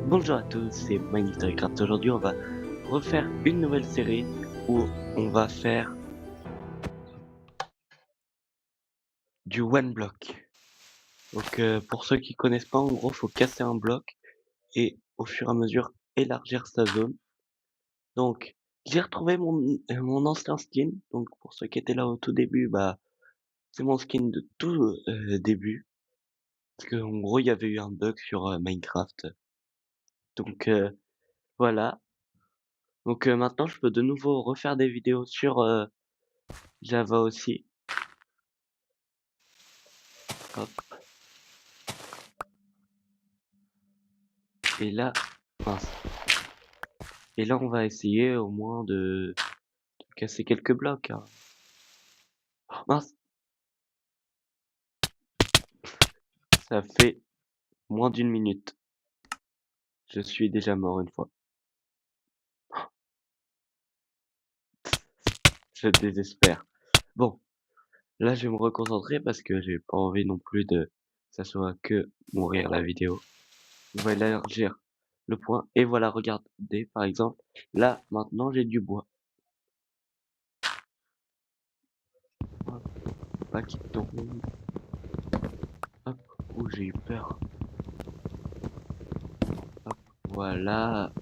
Bonjour à tous, c'est Minecraft. Aujourd'hui, on va refaire une nouvelle série où on va faire du one block. Donc, pour ceux qui connaissent pas, en gros, faut casser un bloc et au fur et à mesure élargir sa zone. Donc, j'ai retrouvé mon ancien skin. Donc, pour ceux qui étaient là au tout début, bah, c'est mon skin de tout début. Parce que en gros, il y avait eu un bug sur Minecraft. Donc, voilà. Donc, maintenant, je peux de nouveau refaire des vidéos sur Java aussi. Hop. Et là, mince. Et là, on va essayer au moins de casser quelques blocs, hein. Oh, mince, ça fait moins d'une minute. Je suis déjà mort une fois. Je désespère. Bon, là, je vais me reconcentrer parce que j'ai pas envie non plus de que ça soit que mourir la vidéo. On va élargir le point. Et voilà, regardez, par exemple, là, maintenant, j'ai du bois. Hop, pas qu'il tombe. Hop, ouh, j'ai eu peur. Hop, voilà.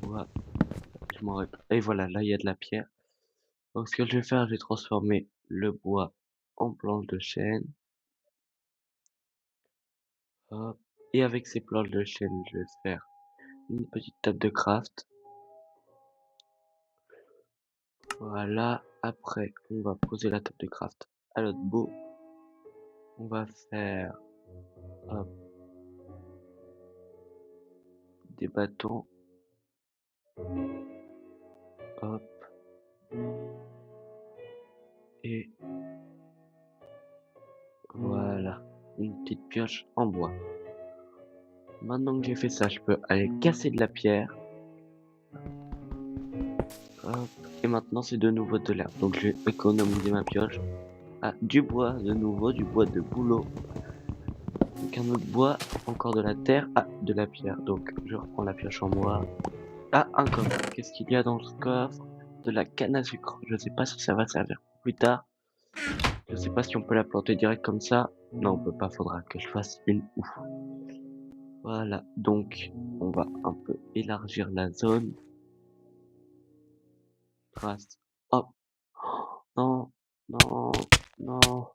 Voilà. Je m'en rappelle. Et voilà, là, il y a de la pierre. Donc, ce que je vais faire, je vais transformer le bois en planche de chêne. Hop. Et avec ces planches de chêne, je vais faire une petite table de craft. Voilà. Après, on va poser la table de craft à l'autre bout. On va faire, hop, des bâtons. Hop. Et voilà. Une petite pioche en bois. Maintenant que j'ai fait ça, je peux aller casser de la pierre. Hop. Et maintenant, c'est de nouveau de l'herbe. Donc, je vais économiser ma pioche. Ah, du bois, de nouveau, du bois de bouleau. Donc, un autre bois, encore de la terre. Ah, de la pierre. Donc, je reprends la pioche en bois. Ah, un coffre. Qu'est-ce qu'il y a dans ce coffre? De la canne à sucre. Je sais pas si ça va servir plus tard. Je sais pas si on peut la planter direct comme ça. Non, on peut pas. Faudra que je fasse une ouf. Voilà. Donc, on va un peu élargir la zone. Grâce. Hop. Non, non, non.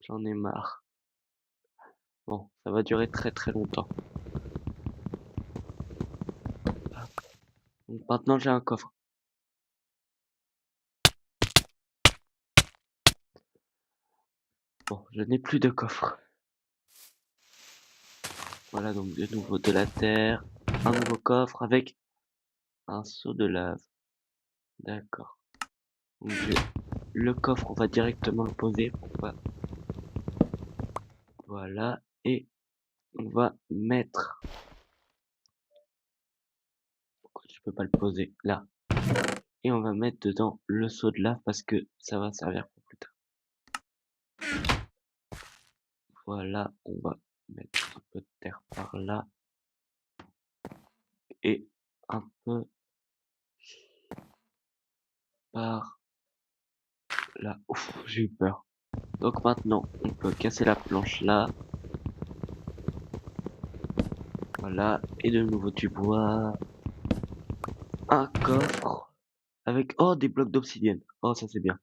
J'en ai marre. Bon, ça va durer très très longtemps. Donc maintenant j'ai un coffre. Bon, je n'ai plus de coffre. Voilà donc de nouveau de la terre. Un nouveau coffre avec un seau de lave. D'accord. Donc le coffre, on va directement le poser. Voilà. Et on va mettre. Pourquoi je peux pas le poser là? Et on va mettre dedans le seau de lave parce que ça va servir pour plus tard. Voilà, on va mettre un peu de terre par là. Et un peu par là. Ouf, j'ai eu peur. Donc maintenant, on peut casser la planche là. Voilà. Et de nouveau du bois. Un coffre. Avec, oh, des blocs d'obsidienne. Oh, ça c'est bien.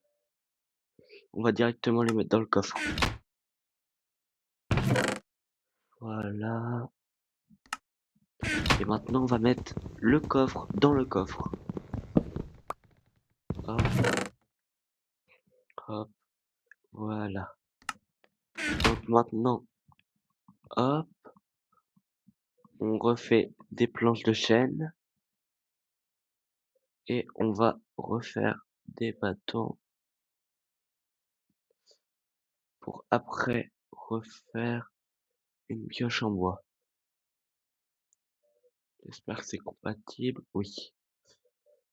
On va directement les mettre dans le coffre. Voilà. Et maintenant, on va mettre le coffre dans le coffre. Hop, hop. Voilà. Donc maintenant, hop. On refait des planches de chêne. Et on va refaire des bâtons pour après refaire une pioche en bois. J'espère que c'est compatible. Oui.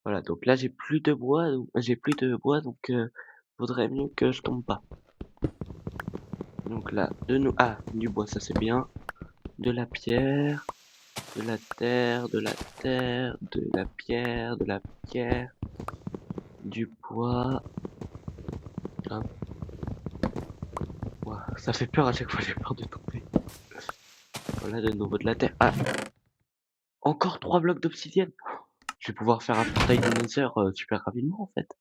Voilà, donc là j'ai plus de bois, donc vaudrait mieux que je tombe pas. Donc là, de nous, ah, du bois, ça c'est bien. de la pierre, de la terre, de la terre, de la pierre, de la pierre, du bois. Hop. Ouah, ça fait peur à chaque fois, j'ai peur de tomber. Voilà, de nouveau de la terre. Ah, encore 3 blocs d'obsidienne. Je vais pouvoir faire un portail de Nether super rapidement en fait.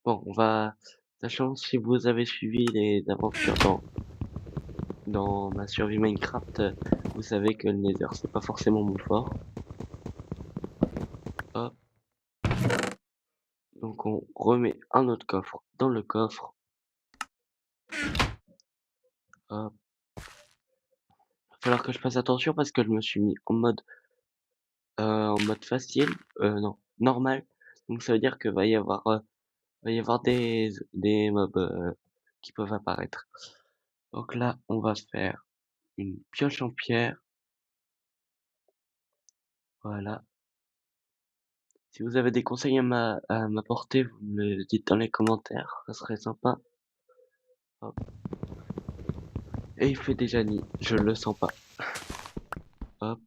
Bon, on va, sachant si vous avez suivi les aventures dans ma survie Minecraft, vous savez que le Nether c'est pas forcément mon fort. Hop. Donc on remet un autre coffre dans le coffre. Hop. Va falloir que je fasse attention parce que je me suis mis en mode facile, non, normal. Donc ça veut dire que va y avoir des mobs qui peuvent apparaître. Donc là, on va faire une pioche en pierre. Voilà. Si vous avez des conseils à m'apporter, vous me le dites dans les commentaires, ça serait sympa. Hop. Et il fait déjà nuit, je le sens pas. Hop.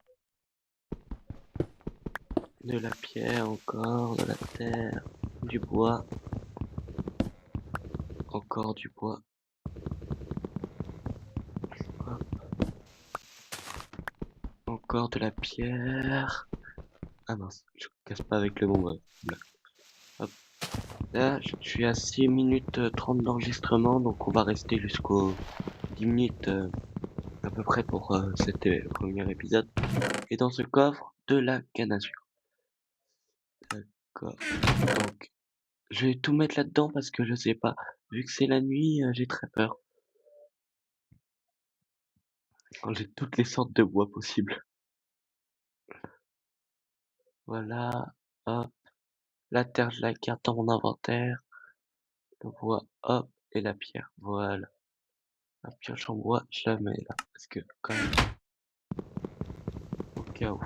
De la pierre encore, de la terre, du bois, encore du bois. Hop. Encore de la pierre. Ah mince, je casse pas avec le bon bloc. Hop. Là, je suis à 6 minutes 30 d'enregistrement, donc on va rester jusqu'aux 10 minutes à peu près pour cet premier épisode. Et dans ce coffre, de la canne à sucre. D'accord. Donc, je vais tout mettre là-dedans parce que je sais pas. Vu que c'est la nuit, j'ai très peur. Quand j'ai toutes les sortes de bois possibles. Voilà. Hop. La terre, je la garde dans mon inventaire. Le bois, hop. Et la pierre. Voilà. La pioche en bois, je la mets là. Parce que, quand même, au cas où.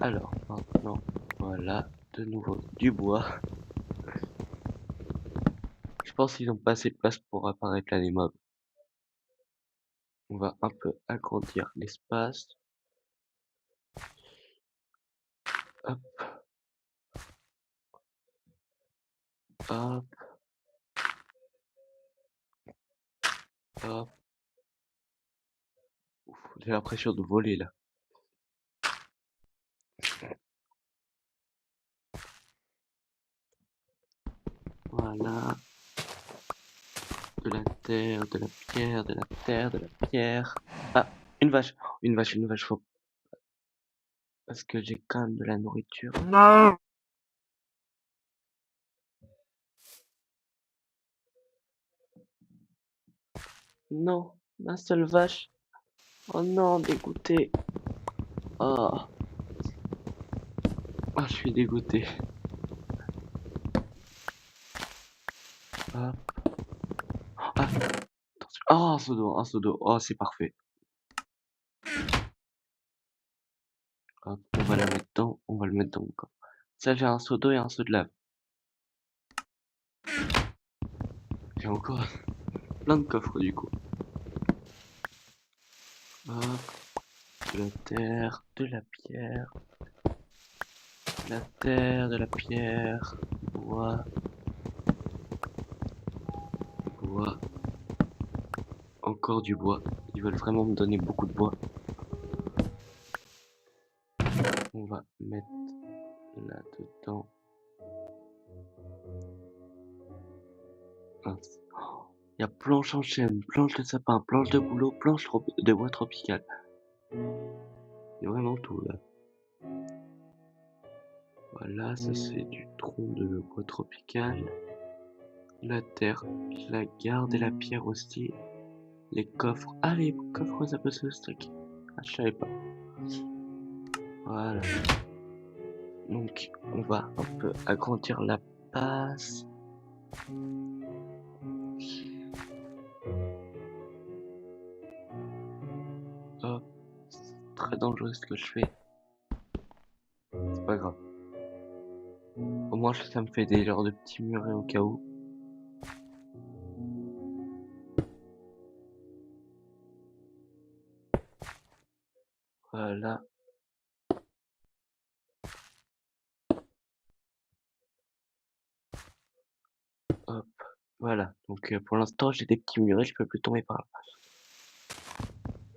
Alors, maintenant, voilà. De nouveau, du bois. Je pense qu'ils ont pas assez de place pour apparaître là, les mobs. On va un peu agrandir l'espace. Hop, hop, hop. Ouf, j'ai l'impression de voler là. Voilà. De la terre, de la pierre, de la terre, de la pierre. Ah, une vache. Une vache, faut... Parce que j'ai quand même de la nourriture. Non. Non, ma seule vache. Oh non, dégoûté. Oh, ah, je suis dégoûté. Hop. Ah, attention. Oh, un seau d'eau, un seau d'eau. Oh, c'est parfait. Hop, on va la mettre dans, on va le mettre dans mon coffre. Ça, j'ai un seau d'eau et un seau de lave. J'ai encore plein de coffres du coup. Hop, de la terre, de la pierre, de la terre, de la pierre, bois, bois, encore du bois. Ils veulent vraiment me donner beaucoup de bois. On va mettre là-dedans. Mince. Il y a planche en chêne, planche de sapin, planche de bouleau, planche de bois tropical. Il y a vraiment tout là. Voilà, ça c'est du tronc de bois tropical. La terre, je la garde et la pierre aussi. Les coffres. Ah, les coffres, ça peut se stacker. Ah, je savais pas. Voilà. Donc, on va un peu agrandir la base. Hop. C'est très dangereux ce que je fais. C'est pas grave. Au moins, ça me fait des genres de petits murets au cas où. Voilà, hop, voilà. Donc pour l'instant, j'ai des petits murets, je peux plus tomber par là.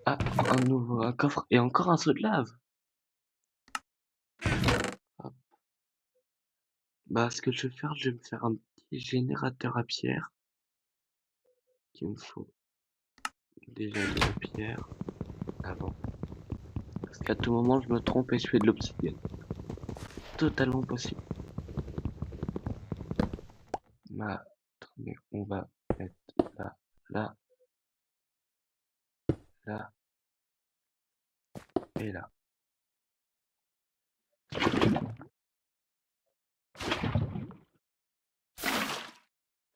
Ah, un coffre et encore un seau de lave. Hop. Bah, ce que je vais faire, je vais me faire un petit générateur à pierre. Qu'il me faut déjà de la pierre avant. Parce qu'à tout moment, je me trompe et je fais de l'obsidienne. Totalement possible. Attendez, on va mettre là, là, là et là.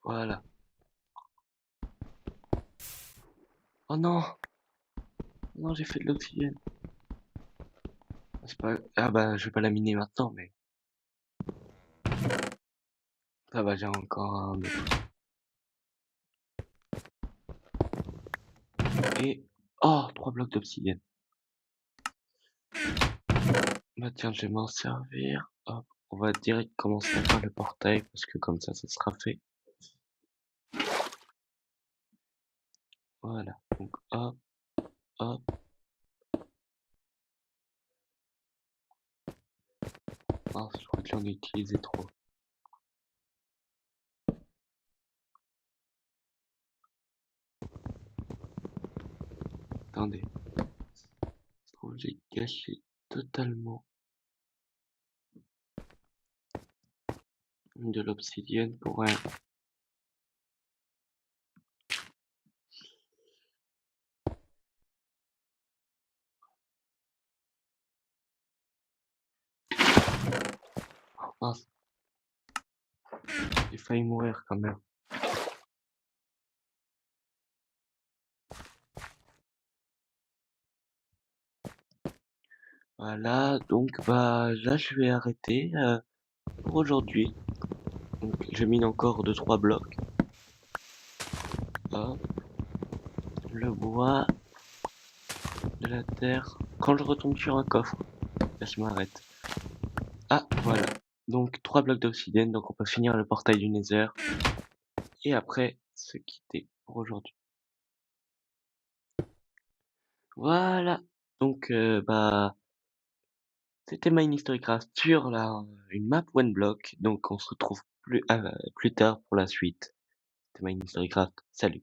Voilà. Oh non! Non, j'ai fait de l'obsidienne. C'est pas... Ah bah, je vais pas la miner maintenant, mais ça va, j'ai encore un autre. Et... Oh, 3 blocs d'obsidienne. Bah tiens, je vais m'en servir. Hop, on va direct commencer à faire le portail, parce que comme ça sera fait. Voilà, donc hop, hop. Ah, je crois que j'en ai utilisé trop. Attendez. Je trouve que j'ai gâché totalement de l'obsidienne pour rien. Oh, mince, j'ai failli mourir quand même. Voilà, donc bah là je vais arrêter pour aujourd'hui. Donc je mine encore 2-3 blocs. Hop, le bois, de la terre. Quand je retombe sur un coffre, là je m'arrête. Ah voilà, donc 3 blocs d'obsidienne, donc on peut finir le portail du Nether. Et après se quitter pour aujourd'hui. Voilà, donc bah c'était Mine History Craft sur une map one block, donc on se retrouve plus tard pour la suite. C'était Mine History Craft, salut.